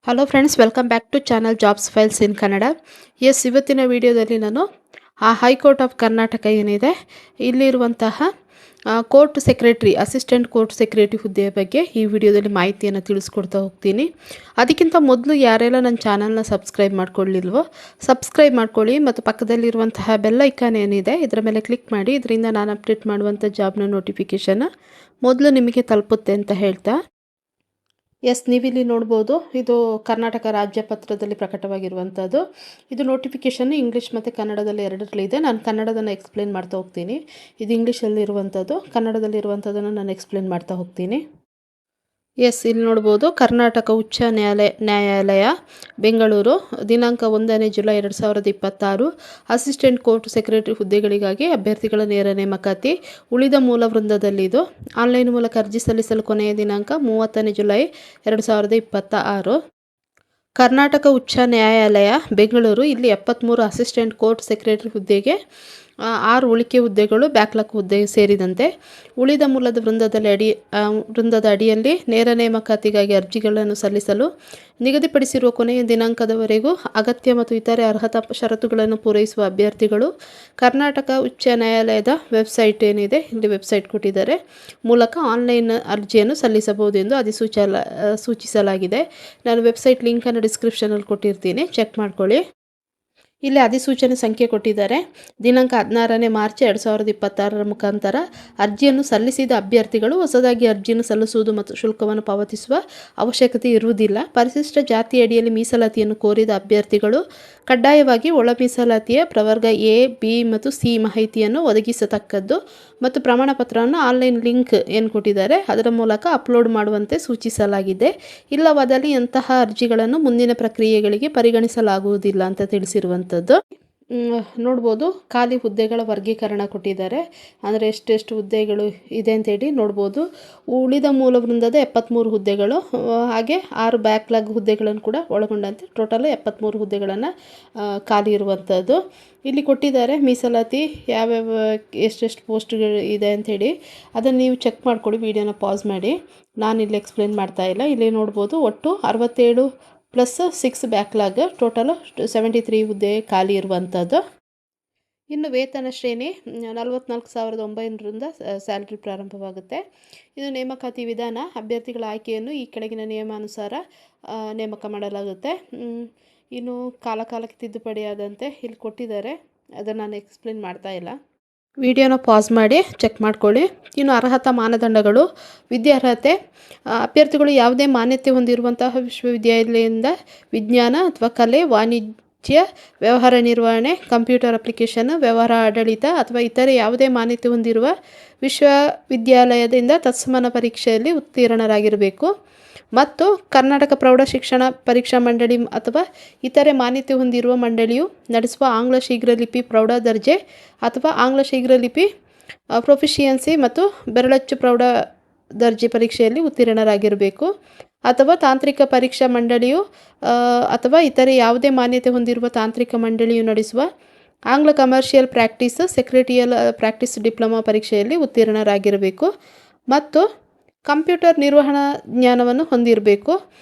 Hello friends, welcome back to channel jobs files in Kannada. Yes, ಇವತ್ತಿನ ವಿಡಿಯೋದಲ್ಲಿ ನಾನು high court of Karnataka ಏನಿದೆ ಇಲ್ಲಿರುವಂತಹ court secretary, assistant court secretary ಹುದ್ದೆಯ ಬಗ್ಗೆ ಈ ವಿಡಿಯೋದಲ್ಲಿ ಮಾಹಿತಿಯನ್ನು ತಿಳಿಸ್ಕೊಡ್ತಾ ಹೋಗ್ತೀನಿ. ಅದಕ್ಕಿಂತ ಮೊದಲು ಯಾರೆಲ್ಲ ನನ್ನ ಚಾನಲ್ನ ಸಬ್ಸ್ಕ್ರೈಬ್ ಮಾಡ್ಕೊಳ್ಳಿಲ್ವೋ ಸಬ್ಸ್ಕ್ರೈಬ್ ಮಾಡ್ಕೊಳ್ಳಿ ಮತ್ತು ಪಕ್ಕದಲ್ಲಿರುವಂತಹ ಬೆಲ್ ಐಕಾನ್ ಏನಿದೆ ಇದರ ಮೇಲೆ ಕ್ಲಿಕ್ ಮಾಡಿ. ಇದರಿಂದ ನಾನು ಅಪ್ಡೇಟ್ ಮಾಡುವಂಥ ಜಾಬ್ನ ನೋಟಿಫಿಕೇಷನ್ ಮೊದಲು ನಿಮಗೆ ತಲುಪುತ್ತೆ ಅಂತ ಹೇಳ್ತಾ, ಎಸ್, ನೀವಿಲ್ಲಿ ನೋಡ್ಬೋದು, ಇದು ಕರ್ನಾಟಕ ರಾಜ್ಯ ಪತ್ರದಲ್ಲಿ ಪ್ರಕಟವಾಗಿರುವಂಥದ್ದು. ಇದು ನೋಟಿಫಿಕೇಷನ್ ಇಂಗ್ಲೀಷ್ ಮತ್ತು ಕನ್ನಡದಲ್ಲಿ ಎರಡರಲ್ಲಿದೆ. ನಾನು ಕನ್ನಡದನ್ನು ಎಕ್ಸ್ಪ್ಲೇನ್ ಮಾಡ್ತಾ ಹೋಗ್ತೀನಿ. ಇದು ಇಂಗ್ಲೀಷಲ್ಲಿ ಇರುವಂಥದ್ದು, ಕನ್ನಡದಲ್ಲಿರುವಂಥದ್ದನ್ನು ನಾನು ಎಕ್ಸ್ಪ್ಲೇನ್ ಮಾಡ್ತಾ ಹೋಗ್ತೀನಿ. ಎಸ್, ಇಲ್ಲಿ ನೋಡ್ಬೋದು, ಕರ್ನಾಟಕ ಉಚ್ಚ ನ್ಯಾಯಾಲಯ ಬೆಂಗಳೂರು, ದಿನಾಂಕ 1 ಜುಲೈ 2026. ಅಸಿಸ್ಟೆಂಟ್ ಕೋರ್ಟ್ ಸೆಕ್ರೆಟರಿ ಹುದ್ದೆಗಳಿಗಾಗಿ ಅಭ್ಯರ್ಥಿಗಳ ನೇರ ನೇಮಕಾತಿ. ಉಳಿದ ಮೂಲ ವೃಂದದಲ್ಲಿ ಇದು ಆನ್ಲೈನ್ ಮೂಲಕ ಅರ್ಜಿ ಸಲ್ಲಿಸಲು ಕೊನೆಯ ದಿನಾಂಕ 30 ಜುಲೈ 2026. ಕರ್ನಾಟಕ ಉಚ್ಚ ನ್ಯಾಯಾಲಯ ಬೆಂಗಳೂರು, ಇಲ್ಲಿ 73 ಅಸಿಸ್ಟೆಂಟ್ ಕೋರ್ಟ್ ಸೆಕ್ರೆಟರಿ ಹುದ್ದೆಗೆ 6 ಉಳಿಕೆ ಹುದ್ದೆಗಳು ಬ್ಯಾಕ್ಲಾಗ್ ಹುದ್ದೆ ಸೇರಿದಂತೆ ಉಳಿದ ಮೂಲದ ವೃಂದದ ಅಡಿಯಲ್ಲಿ ನೇರ ನೇಮಕಾತಿಗಾಗಿ ಅರ್ಜಿಗಳನ್ನು ಸಲ್ಲಿಸಲು ನಿಗದಿಪಡಿಸಿರುವ ಕೊನೆಯ ದಿನಾಂಕದವರೆಗೂ ಅಗತ್ಯ ಮತ್ತು ಇತರೆ ಅರ್ಹತಾ ಷರತ್ತುಗಳನ್ನು ಪೂರೈಸುವ ಅಭ್ಯರ್ಥಿಗಳು ಕರ್ನಾಟಕ ಉಚ್ಚ ನ್ಯಾಯಾಲಯದ ವೆಬ್ಸೈಟ್ ಏನಿದೆ, ಇಲ್ಲಿ ವೆಬ್ಸೈಟ್ ಕೊಟ್ಟಿದ್ದಾರೆ, ಮೂಲಕ ಆನ್ಲೈನ್ ಅರ್ಜಿಯನ್ನು ಸಲ್ಲಿಸಬಹುದು ಎಂದು ಸೂಚಿಸಲಾಗಿದೆ. ನಾನು ವೆಬ್ಸೈಟ್ ಲಿಂಕನ್ನು ಡಿಸ್ಕ್ರಿಪ್ಷನಲ್ಲಿ ಕೊಟ್ಟಿರ್ತೀನಿ, ಚೆಕ್ ಮಾಡ್ಕೊಳ್ಳಿ. ಇಲ್ಲಿ ಅಧಿಸೂಚನೆ ಸಂಖ್ಯೆ ಕೊಟ್ಟಿದ್ದಾರೆ. ದಿನಾಂಕ 16 ಮಾರ್ಚ್ 2026 ಮುಖಾಂತರ ಅರ್ಜಿಯನ್ನು ಸಲ್ಲಿಸಿದ ಅಭ್ಯರ್ಥಿಗಳು ಹೊಸದಾಗಿ ಅರ್ಜಿಯನ್ನು ಸಲ್ಲಿಸುವುದು ಮತ್ತು ಶುಲ್ಕವನ್ನು ಪಾವತಿಸುವ ಅವಶ್ಯಕತೆ ಇರುವುದಿಲ್ಲ. ಪರಿಶಿಷ್ಟ ಜಾತಿ ಅಡಿಯಲ್ಲಿ ಮೀಸಲಾತಿಯನ್ನು ಕೋರಿದ ಅಭ್ಯರ್ಥಿಗಳು ಕಡ್ಡಾಯವಾಗಿ ಒಳ ಮೀಸಲಾತಿಯ ಪ್ರವರ್ಗ ಎ, ಬಿ ಮತ್ತು ಸಿ ಮಾಹಿತಿಯನ್ನು ಒದಗಿಸತಕ್ಕದ್ದು ಮತ್ತು ಪ್ರಮಾಣ ಪತ್ರವನ್ನು ಆನ್ಲೈನ್ ಲಿಂಕ್ ಏನು ಕೊಟ್ಟಿದ್ದಾರೆ ಅದರ ಮೂಲಕ ಅಪ್ಲೋಡ್ ಮಾಡುವಂತೆ ಸೂಚಿಸಲಾಗಿದೆ. ಇಲ್ಲವಾದಲ್ಲಿ ಅಂತಹ ಅರ್ಜಿಗಳನ್ನು ಮುಂದಿನ ಪ್ರಕ್ರಿಯೆಗಳಿಗೆ ಪರಿಗಣಿಸಲಾಗುವುದಿಲ್ಲ ಅಂತ ತಿಳಿಸಿರುವಂಥದ್ದು. ನೋಡ್ಬೋದು, ಖಾಲಿ ಹುದ್ದೆಗಳ ವರ್ಗೀಕರಣ ಕೊಟ್ಟಿದ್ದಾರೆ, ಅಂದರೆ ಎಷ್ಟೆಷ್ಟು ಹುದ್ದೆಗಳು ಇದೆ ಅಂತೇಳಿ ನೋಡ್ಬೋದು. ಉಳಿದ ಮೂಲ ವೃಂದದ 73 ಹುದ್ದೆಗಳು, ಹಾಗೆ 6 ಬ್ಯಾಕ್ಲಾಗ್ ಹುದ್ದೆಗಳನ್ನು ಕೂಡ ಒಳಗೊಂಡಂತೆ ಟೋಟಲ್ 73 ಹುದ್ದೆಗಳನ್ನು ಖಾಲಿ ಇರುವಂಥದ್ದು ಇಲ್ಲಿ ಕೊಟ್ಟಿದ್ದಾರೆ. ಮೀಸಲಾತಿ ಯಾವ್ಯಾವ ಎಷ್ಟೆಷ್ಟು ಪೋಸ್ಟ್ಗಳು ಇದೆ ಅಂಥೇಳಿ ಅದನ್ನು ನೀವು ಚೆಕ್ ಮಾಡ್ಕೊಳ್ಳಿ, ವಿಡಿಯೋನ ಪಾಸ್ ಮಾಡಿ. ನಾನಿಲ್ಲಿ ಎಕ್ಸ್ಪ್ಲೇನ್ ಮಾಡ್ತಾ ಇಲ್ಲ. ಇಲ್ಲಿ ನೋಡ್ಬೋದು, ಒಟ್ಟು 67 ಪ್ಲಸ್ 6 ಬ್ಯಾಕ್ಲಾಗ್, ಟೋಟಲು 73 ಹುದ್ದೆ ಖಾಲಿ ಇರುವಂಥದ್ದು. ಇನ್ನು ವೇತನ ಶ್ರೇಣಿ 44,900ರಿಂದ ಸ್ಯಾಲ್ರಿ ಪ್ರಾರಂಭವಾಗುತ್ತೆ. ಇದು ನೇಮಕಾತಿ ವಿಧಾನ. ಅಭ್ಯರ್ಥಿಗಳ ಆಯ್ಕೆಯನ್ನು ಈ ಕೆಳಗಿನ ನಿಯಮಾನುಸಾರ ನೇಮಕ ಮಾಡಲಾಗುತ್ತೆ. ಇನ್ನು ಕಾಲಕ್ಕೆ ತಿದ್ದುಪಡಿಯಾದಂತೆ ಇಲ್ಲಿ ಕೊಟ್ಟಿದ್ದಾರೆ, ಅದನ್ನು ನಾನು ಎಕ್ಸ್ಪ್ಲೇನ್ ಮಾಡ್ತಾ ಇಲ್ಲ, ವಿಡಿಯೋನ ಪಾಸ್ ಮಾಡಿ ಚೆಕ್ ಮಾಡ್ಕೊಳ್ಳಿ. ಇನ್ನು ಅರ್ಹತಾ ಮಾನದಂಡಗಳು. ವಿದ್ಯಾರ್ಹತೆ, ಅಭ್ಯರ್ಥಿಗಳು ಯಾವುದೇ ಮಾನ್ಯತೆ ಹೊಂದಿರುವಂತಹ ವಿಶ್ವವಿದ್ಯಾಲಯದಿಂದ ವಿಜ್ಞಾನ ಅಥವಾ ಕಲೆ, ವಾಣಿಜ್ಯ, ವ್ಯವಹಾರ ನಿರ್ವಹಣೆ, ಕಂಪ್ಯೂಟರ್ ಅಪ್ಲಿಕೇಶನ್, ವ್ಯವಹಾರ ಆಡಳಿತ ಅಥವಾ ಇತರೆ ಯಾವುದೇ ಮಾನ್ಯತೆ ಹೊಂದಿರುವ ವಿಶ್ವವಿದ್ಯಾಲಯದಿಂದ ತತ್ಸಮಾನ ಪರೀಕ್ಷೆಯಲ್ಲಿ ಉತ್ತೀರ್ಣರಾಗಿರಬೇಕು ಮತ್ತು ಕರ್ನಾಟಕ ಪ್ರೌಢ ಶಿಕ್ಷಣ ಪರೀಕ್ಷಾ ಮಂಡಳಿ ಅಥವಾ ಇತರೆ ಮಾನ್ಯತೆ ಹೊಂದಿರುವ ಮಂಡಳಿಯು ನಡೆಸುವ ಆಂಗ್ಲ ಶೀಘ್ರಲಿಪಿ ಪ್ರೌಢ ದರ್ಜೆ ಅಥವಾ ಆಂಗ್ಲ ಶೀಘ್ರಲಿಪಿ ಪ್ರೊಫಿಷಿಯನ್ಸಿ ಮತ್ತು ಬೆರಳಚ್ಚು ಪ್ರೌಢ ದರ್ಜೆ ಪರೀಕ್ಷೆಯಲ್ಲಿ ಉತ್ತೀರ್ಣರಾಗಿರಬೇಕು ಅಥವಾ ತಾಂತ್ರಿಕ ಪರೀಕ್ಷಾ ಮಂಡಳಿಯು ಅಥವಾ ಇತರೆ ಯಾವುದೇ ಮಾನ್ಯತೆ ಹೊಂದಿರುವ ತಾಂತ್ರಿಕ ಮಂಡಳಿಯು ನಡೆಸುವ ಆಂಗ್ಲ commercial practice secretarial practice diploma ಪರೀಕ್ಷೆಯಲ್ಲಿ ಉತ್ತೀರ್ಣರಾಗಿರಬೇಕು ಮತ್ತು ಕಂಪ್ಯೂಟರ್ ನಿರ್ವಹಣಾ ಜ್ಞಾನವನ್ನು ಹೊಂದಿರಬೇಕು.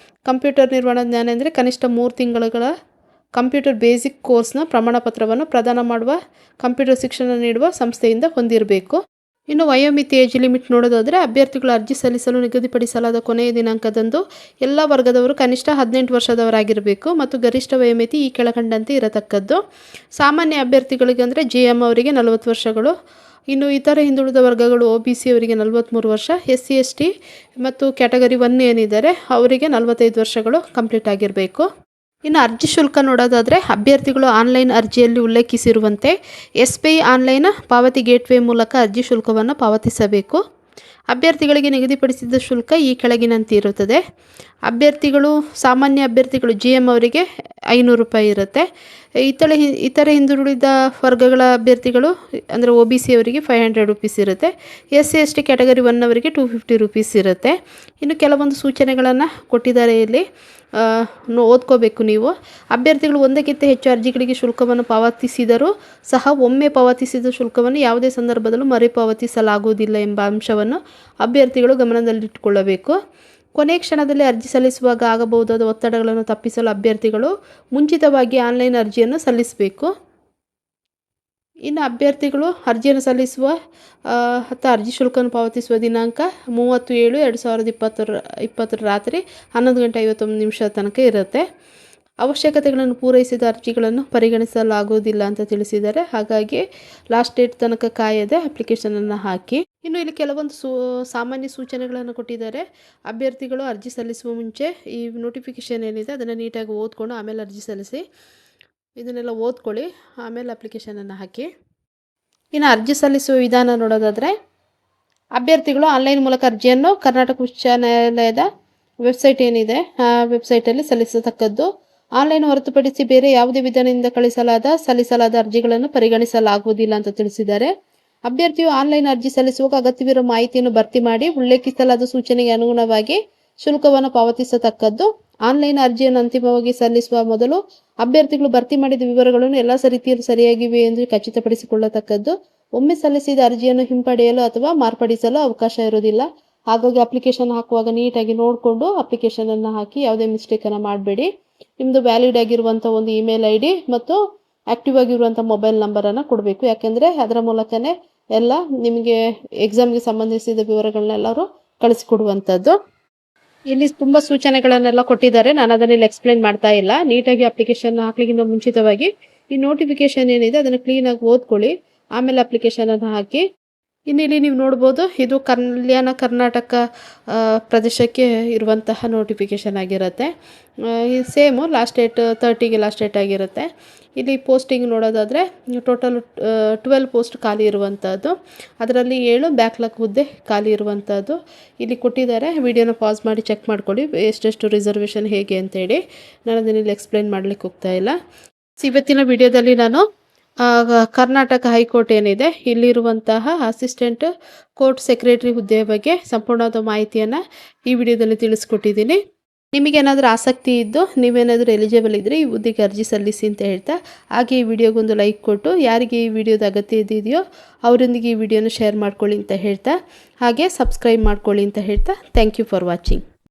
ಕಂಪ್ಯೂಟರ್ ನಿರ್ವಹಣಾ ಜ್ಞಾನ ಅಂದರೆ ಕನಿಷ್ಠ 3 ತಿಂಗಳುಗಳ ಕಂಪ್ಯೂಟರ್ ಬೇಸಿಕ್ ಕೋರ್ಸ್ನ ಪ್ರಮಾಣಪತ್ರವನ್ನು ಪ್ರದಾನ ಮಾಡುವ ಕಂಪ್ಯೂಟರ್ ಶಿಕ್ಷಣ ನೀಡುವ ಸಂಸ್ಥೆಯಿಂದ ಹೊಂದಿರಬೇಕು. ಇನ್ನು ವಯೋಮಿತಿ ಏಜ್ ಲಿಮಿಟ್ ನೋಡೋದಾದರೆ, ಅಭ್ಯರ್ಥಿಗಳು ಅರ್ಜಿ ಸಲ್ಲಿಸಲು ನಿಗದಿಪಡಿಸಲಾದ ಕೊನೆಯ ದಿನಾಂಕದಂದು ಎಲ್ಲ ವರ್ಗದವರು ಕನಿಷ್ಠ 18 ವರ್ಷದವರಾಗಿರಬೇಕು ಮತ್ತು ಗರಿಷ್ಠ ವಯೋಮಿತಿ ಈ ಕೆಳಕಂಡಂತೆ ಇರತಕ್ಕದ್ದು. ಸಾಮಾನ್ಯ ಅಭ್ಯರ್ಥಿಗಳಿಗೆ ಅಂದರೆ JM ಅವರಿಗೆ 40 ವರ್ಷಗಳು, ಇನ್ನು ಇತರ ಹಿಂದುಳಿದ ವರ್ಗಗಳು OBC ಅವರಿಗೆ 43 ವರ್ಷ, SC ST ಮತ್ತು ಕ್ಯಾಟಗರಿ 1 ಏನಿದ್ದಾರೆ ಅವರಿಗೆ 45 ವರ್ಷಗಳು ಕಂಪ್ಲೀಟ್ ಆಗಿರಬೇಕು. ಇನ್ನು ಅರ್ಜಿ ಶುಲ್ಕ ನೋಡೋದಾದರೆ, ಅಭ್ಯರ್ಥಿಗಳು ಆನ್ಲೈನ್ ಅರ್ಜಿಯಲ್ಲಿ ಉಲ್ಲೇಖಿಸಿರುವಂತೆ SBI ಆನ್ಲೈನ್ ಪಾವತಿ ಗೇಟ್ವೇ ಮೂಲಕ ಅರ್ಜಿ ಶುಲ್ಕವನ್ನು ಪಾವತಿಸಬೇಕು. ಅಭ್ಯರ್ಥಿಗಳಿಗೆ ನಿಗದಿಪಡಿಸಿದ ಶುಲ್ಕ ಈ ಕೆಳಗಿನಂತೆ ಇರುತ್ತದೆ. ಸಾಮಾನ್ಯ ಅಭ್ಯರ್ಥಿಗಳು JM ಅವರಿಗೆ 500 ರೂಪಾಯಿ ಇರುತ್ತೆ. ಇತರೆ ಹಿಂದುಳಿದ ವರ್ಗಗಳ ಅಭ್ಯರ್ಥಿಗಳು ಅಂದರೆ OBC ಅವರಿಗೆ 500 ರೂಪೀಸ್ ಇರುತ್ತೆ. SC ST ಕ್ಯಾಟಗರಿ 1 ಅವರಿಗೆ 250 ರೂಪೀಸ್ ಇರುತ್ತೆ. ಇನ್ನು ಕೆಲವೊಂದು ಸೂಚನೆಗಳನ್ನು ಕೊಟ್ಟಿದ್ದಾರೆ, ಇಲ್ಲಿ ಓದ್ಕೋಬೇಕು ನೀವು. ಅಭ್ಯರ್ಥಿಗಳು ಒಂದಕ್ಕಿಂತ ಹೆಚ್ಚು ಅರ್ಜಿಗಳಿಗೆ ಶುಲ್ಕವನ್ನು ಪಾವತಿಸಿದರೂ ಸಹ ಒಮ್ಮೆ ಪಾವತಿಸಿದ ಶುಲ್ಕವನ್ನು ಯಾವುದೇ ಸಂದರ್ಭದಲ್ಲೂ ಮರುಪಾವತಿಸಲಾಗುವುದಿಲ್ಲ ಎಂಬ ಅಂಶವನ್ನು ಅಭ್ಯರ್ಥಿಗಳು ಗಮನದಲ್ಲಿಟ್ಟುಕೊಳ್ಳಬೇಕು. ಕೊನೆಯ ಕ್ಷಣದಲ್ಲಿ ಅರ್ಜಿ ಸಲ್ಲಿಸುವಾಗ ಆಗಬಹುದಾದ ಒತ್ತಡಗಳನ್ನು ತಪ್ಪಿಸಲು ಅಭ್ಯರ್ಥಿಗಳು ಮುಂಚಿತವಾಗಿ ಆನ್ಲೈನ್ ಅರ್ಜಿಯನ್ನು ಸಲ್ಲಿಸಬೇಕು. ಇನ್ನು ಅಭ್ಯರ್ಥಿಗಳು ಅರ್ಜಿಯನ್ನು ಸಲ್ಲಿಸುವ ಅಥವಾ ಅರ್ಜಿ ಶುಲ್ಕವನ್ನು ಪಾವತಿಸುವ ದಿನಾಂಕ 30/7/2020 ರಾತ್ರಿ 11:51 ತನಕ ಇರುತ್ತೆ. ಅವಶ್ಯಕತೆಗಳನ್ನು ಪೂರೈಸಿದ ಅರ್ಜಿಗಳನ್ನು ಪರಿಗಣಿಸಲಾಗುವುದಿಲ್ಲ ಅಂತ ತಿಳಿಸಿದ್ದಾರೆ. ಹಾಗಾಗಿ ಲಾಸ್ಟ್ ಡೇಟ್ ತನಕ ಕಾಯದೆ ಅಪ್ಲಿಕೇಶನನ್ನು ಹಾಕಿ. ಇನ್ನು ಇಲ್ಲಿ ಕೆಲವೊಂದು ಸಾಮಾನ್ಯ ಸೂಚನೆಗಳನ್ನು ಕೊಟ್ಟಿದ್ದಾರೆ. ಅಭ್ಯರ್ಥಿಗಳು ಅರ್ಜಿ ಸಲ್ಲಿಸುವ ಮುಂಚೆ ಈ ನೋಟಿಫಿಕೇಷನ್ ಏನಿದೆ ಅದನ್ನು ನೀಟಾಗಿ ಓದ್ಕೊಂಡು ಆಮೇಲೆ ಅರ್ಜಿ ಸಲ್ಲಿಸಿ. ಇದನ್ನೆಲ್ಲ ಓದ್ಕೊಳ್ಳಿ, ಆಮೇಲೆ ಅಪ್ಲಿಕೇಶನನ್ನು ಹಾಕಿ. ಇನ್ನು ಅರ್ಜಿ ಸಲ್ಲಿಸುವ ವಿಧಾನ ನೋಡೋದಾದರೆ, ಅಭ್ಯರ್ಥಿಗಳು ಆನ್ಲೈನ್ ಮೂಲಕ ಅರ್ಜಿಯನ್ನು ಕರ್ನಾಟಕ ಉಚ್ಚ ನ್ಯಾಯಾಲಯದ ವೆಬ್ಸೈಟ್ ಏನಿದೆ ಆ ವೆಬ್ಸೈಟಲ್ಲಿ ಸಲ್ಲಿಸತಕ್ಕದ್ದು. ಆನ್ಲೈನ್ ಹೊರತುಪಡಿಸಿ ಬೇರೆ ಯಾವುದೇ ವಿಧಾನದಿಂದ ಸಲ್ಲಿಸಲಾದ ಅರ್ಜಿಗಳನ್ನು ಪರಿಗಣಿಸಲಾಗುವುದಿಲ್ಲ ಅಂತ ತಿಳಿಸಿದ್ದಾರೆ. ಅಭ್ಯರ್ಥಿಯು ಆನ್ಲೈನ್ ಅರ್ಜಿ ಸಲ್ಲಿಸುವಾಗ ಅಗತ್ಯವಿರುವ ಮಾಹಿತಿಯನ್ನು ಭರ್ತಿ ಮಾಡಿ ಉಲ್ಲೇಖಿಸಲಾದ ಸೂಚನೆಗೆ ಅನುಗುಣವಾಗಿ ಶುಲ್ಕವನ್ನು ಪಾವತಿಸತಕ್ಕದ್ದು. ಆನ್ಲೈನ್ ಅರ್ಜಿಯನ್ನು ಅಂತಿಮವಾಗಿ ಸಲ್ಲಿಸುವ ಮೊದಲು ಅಭ್ಯರ್ಥಿಗಳು ಭರ್ತಿ ಮಾಡಿದ ವಿವರಗಳನ್ನು ಎಲ್ಲ ರೀತಿಯಲ್ಲಿ ಸರಿಯಾಗಿವೆ ಎಂದು ಖಚಿತಪಡಿಸಿಕೊಳ್ಳತಕ್ಕದ್ದು. ಒಮ್ಮೆ ಸಲ್ಲಿಸಿದ ಅರ್ಜಿಯನ್ನು ಹಿಂಪಡೆಯಲು ಅಥವಾ ಮಾರ್ಪಡಿಸಲು ಅವಕಾಶ ಇರುವುದಿಲ್ಲ. ಹಾಗಾಗಿ ಅಪ್ಲಿಕೇಶನ್ ಹಾಕುವಾಗ ನೀಟಾಗಿ ನೋಡಿಕೊಂಡು ಅಪ್ಲಿಕೇಶನನ್ನು ಹಾಕಿ, ಯಾವುದೇ ಮಿಸ್ಟೇಕನ್ನು ಮಾಡಬೇಡಿ. ನಿಮ್ಮದು ವ್ಯಾಲಿಡ್ ಆಗಿರುವಂಥ ಒಂದು ಇಮೇಲ್ ID ಮತ್ತು ಆ್ಯಕ್ಟಿವ್ ಆಗಿರುವಂಥ ಮೊಬೈಲ್ ನಂಬರನ್ನು ಕೊಡಬೇಕು. ಯಾಕೆಂದರೆ ಅದರ ಮೂಲಕನೇ ಎಲ್ಲ ನಿಮಗೆ ಎಕ್ಸಾಮ್ಗೆ ಸಂಬಂಧಿಸಿದ ವಿವರಗಳನ್ನೆಲ್ಲರೂ ಕಳಿಸಿಕೊಡುವಂಥದ್ದು. ಇಲ್ಲಿ ತುಂಬ ಸೂಚನೆಗಳನ್ನೆಲ್ಲ ಕೊಟ್ಟಿದ್ದಾರೆ. ನಾನು ಅದನ್ನೆಲ್ಲ ಎಕ್ಸ್ಪ್ಲೈನ್ ಮಾಡ್ತಾ ಇಲ್ಲ. ನೀಟಾಗಿ ಅಪ್ಲಿಕೇಶನ್ ಹಾಕ್ಲಿಕ್ಕಿಂತ ಮುಂಚಿತವಾಗಿ ಈ ನೋಟಿಫಿಕೇಶನ್ ಏನಿದೆ ಅದನ್ನು ಕ್ಲೀನಾಗಿ ಓದ್ಕೊಳ್ಳಿ, ಆಮೇಲೆ ಅಪ್ಲಿಕೇಶನನ್ನು ಹಾಕಿ. ಇನ್ನು ಇಲ್ಲಿ ನೀವು ನೋಡ್ಬೋದು, ಇದು ಕಲ್ಯಾಣ ಕರ್ನಾಟಕ ಪ್ರದೇಶಕ್ಕೆ ಇರುವಂತಹ ನೋಟಿಫಿಕೇಷನ್ ಆಗಿರುತ್ತೆ. ಸೇಮು ಲಾಸ್ಟ್ ಡೇಟ್ 30ಗೆ ಲಾಸ್ಟ್ ಡೇಟ್ ಆಗಿರುತ್ತೆ. ಇಲ್ಲಿ ಪೋಸ್ಟಿಂಗ್ ನೋಡೋದಾದರೆ ಟೋಟಲ್ 12 ಪೋಸ್ಟ್ ಖಾಲಿ ಇರುವಂಥದ್ದು. ಅದರಲ್ಲಿ 7 ಬ್ಯಾಕ್ಲಾಗ್ ಹುದ್ದೆ ಖಾಲಿ ಇರುವಂಥದ್ದು ಇಲ್ಲಿ ಕೊಟ್ಟಿದ್ದಾರೆ. ವಿಡಿಯೋನ ಪಾಸ್ ಮಾಡಿ ಚೆಕ್ ಮಾಡ್ಕೊಳ್ಳಿ ಎಷ್ಟೆಷ್ಟು ರಿಸರ್ವೇಷನ್ ಹೇಗೆ ಅಂತೇಳಿ. ನಾನು ಅದನ್ನಿಲ್ಲಿ ಎಕ್ಸ್ಪ್ಲೈನ್ ಮಾಡಲಿಕ್ಕೆ ಹೋಗ್ತಾ ಇಲ್ಲ. ಇವತ್ತಿನ ವಿಡಿಯೋದಲ್ಲಿ ನಾನು ಕರ್ನಾಟಕ ಹೈಕೋರ್ಟ್ ಏನಿದೆ ಇಲ್ಲಿರುವಂತಹ ಅಸಿಸ್ಟೆಂಟ್ ಕೋರ್ಟ್ ಸೆಕ್ರೆಟರಿ ಹುದ್ದೆಯ ಬಗ್ಗೆ ಸಂಪೂರ್ಣವಾದ ಮಾಹಿತಿಯನ್ನು ಈ ವಿಡಿಯೋದಲ್ಲಿ ತಿಳಿಸ್ಕೊಟ್ಟಿದ್ದೀನಿ. ನಿಮಗೇನಾದರೂ ಆಸಕ್ತಿ ಇದ್ದು ನೀವೇನಾದರೂ ಎಲಿಜಿಬಲ್ ಇದ್ದರೆ ಈ ಹುದ್ದೆಗೆ ಅರ್ಜಿ ಸಲ್ಲಿಸಿ ಅಂತ ಹೇಳ್ತಾ, ಹಾಗೆ ಈ ವಿಡಿಯೋಗೊಂದು ಲೈಕ್ ಕೊಟ್ಟು ಯಾರಿಗೆ ಈ ವಿಡಿಯೋದ ಅಗತ್ಯ ಇದೆಯೋ ಅವರೊಂದಿಗೆ ಈ ವಿಡಿಯೋನ ಶೇರ್ ಮಾಡ್ಕೊಳ್ಳಿ ಅಂತ ಹೇಳ್ತಾ, ಹಾಗೆ ಸಬ್ಸ್ಕ್ರೈಬ್ ಮಾಡ್ಕೊಳ್ಳಿ ಅಂತ ಹೇಳ್ತಾ, ಥ್ಯಾಂಕ್ ಯು ಫಾರ್ ವಾಚಿಂಗ್.